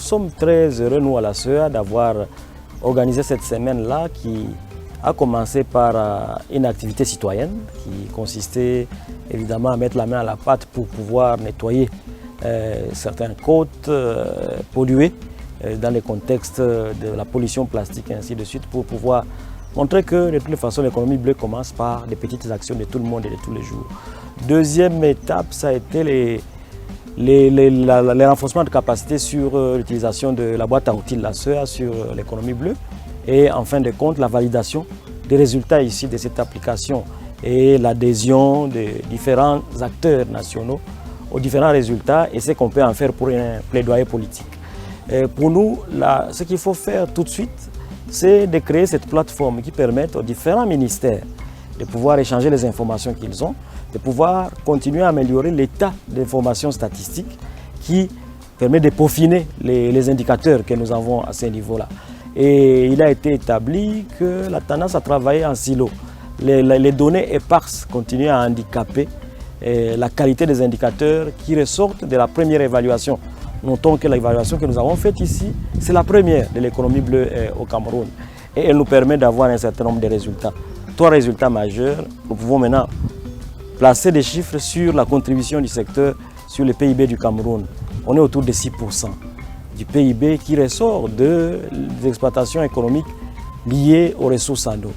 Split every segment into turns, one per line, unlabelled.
sommes très heureux, nous, à la CEA, d'avoir organisé cette semaine-là qui a commencé par une activité citoyenne qui consistait évidemment à mettre la main à la pâte pour pouvoir nettoyer certaines côtes polluées dans le contexte de la pollution plastique et ainsi de suite, pour pouvoir montrer que de toute façon l'économie bleue commence par des petites actions de tout le monde et de tous les jours. Deuxième étape, ça a été les renforcements de capacité sur l'utilisation de la boîte à outils de la CEA sur l'économie bleue et en fin de compte la validation des résultats ici de cette application et l'adhésion des différents acteurs nationaux aux différents résultats et ce qu'on peut en faire pour un plaidoyer politique. Et pour nous, ce qu'il faut faire tout de suite, c'est de créer cette plateforme qui permette aux différents ministères de pouvoir échanger les informations qu'ils ont, de pouvoir continuer à améliorer l'état d'information statistique qui permet de peaufiner les indicateurs que nous avons à ce niveau-là. Et il a été établi que la tendance à travailler en silo, les données éparses continuent à handicaper la qualité des indicateurs qui ressortent de la première évaluation. Notons que l'évaluation que nous avons faite ici, c'est la première de l'économie bleue au Cameroun. Et elle nous permet d'avoir un certain nombre de résultats. 3 résultats majeurs. Nous pouvons maintenant placer des chiffres sur la contribution du secteur sur le PIB du Cameroun. On est autour de 6% du PIB qui ressort des exploitations économiques liées aux ressources en eau.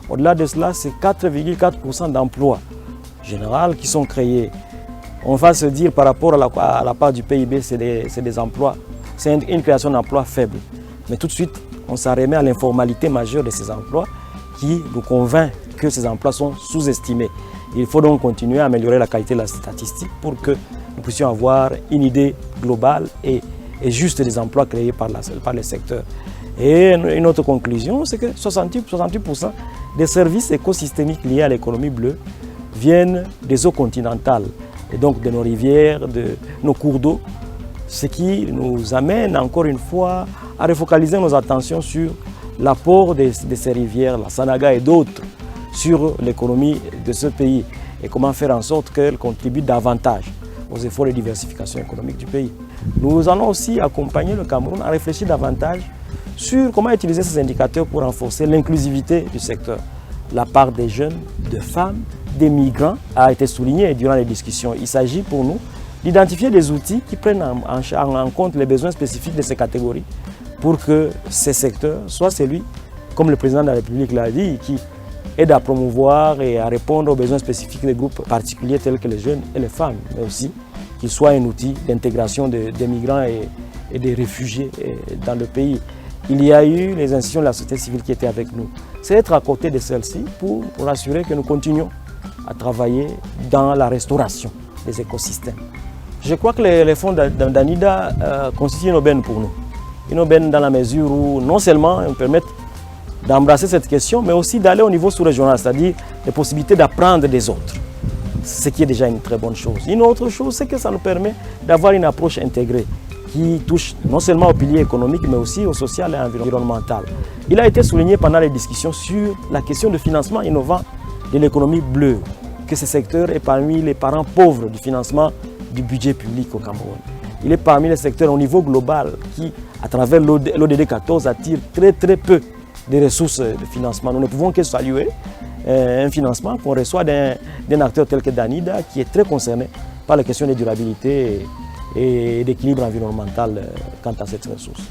Au-delà de cela, c'est 4,4% d'emplois généraux qui sont créés. On va se dire par rapport à la part du PIB, c'est des emplois, c'est une création d'emplois faible. Mais tout de suite, on s'en remet à l'informalité majeure de ces emplois qui nous convainc que ces emplois sont sous-estimés. Il faut donc continuer à améliorer la qualité de la statistique pour que nous puissions avoir une idée globale et juste des emplois créés par le secteur. Et une autre conclusion, c'est que 68% des services écosystémiques liés à l'économie bleue viennent des eaux continentales, et donc de nos rivières, de nos cours d'eau, ce qui nous amène encore une fois à refocaliser nos attentions sur l'apport de ces rivières, la Sanaga et d'autres, sur l'économie de ce pays et comment faire en sorte qu'elles contribuent davantage aux efforts de diversification économique du pays. Nous allons aussi accompagner le Cameroun à réfléchir davantage sur comment utiliser ces indicateurs pour renforcer l'inclusivité du secteur. La part des jeunes, de femmes, des migrants a été soulignée durant les discussions. Il s'agit pour nous d'identifier des outils qui prennent en compte les besoins spécifiques de ces catégories pour que ces secteurs soient celui, comme le président de la République l'a dit, qui aide à promouvoir et à répondre aux besoins spécifiques des groupes particuliers tels que les jeunes et les femmes, mais aussi qu'il soit un outil d'intégration des migrants et des réfugiés dans le pays. Il y a eu les institutions de la société civile qui étaient avec nous. C'est être à côté de celles-ci pour assurer que nous continuons à travailler dans la restauration des écosystèmes. Je crois que les fonds d'ANIDA constituent une aubaine pour nous. Une aubaine dans la mesure où non seulement ils permettent d'embrasser cette question, mais aussi d'aller au niveau sous-régional, c'est-à-dire les possibilités d'apprendre des autres, ce qui est déjà une très bonne chose. Une autre chose, c'est que ça nous permet d'avoir une approche intégrée qui touche non seulement au pilier économique, mais aussi au social et environnemental. Il a été souligné pendant les discussions sur la question de financement innovant de l'économie bleue, que ce secteur est parmi les parents pauvres du financement du budget public au Cameroun. Il est parmi les secteurs au niveau global qui, à travers l'ODD 14, attire très peu de ressources de financement. Nous ne pouvons que saluer un financement qu'on reçoit d'un acteur tel que d'ANIDA qui est très concerné par les questions de durabilité et d'équilibre environnemental quant à cette ressource.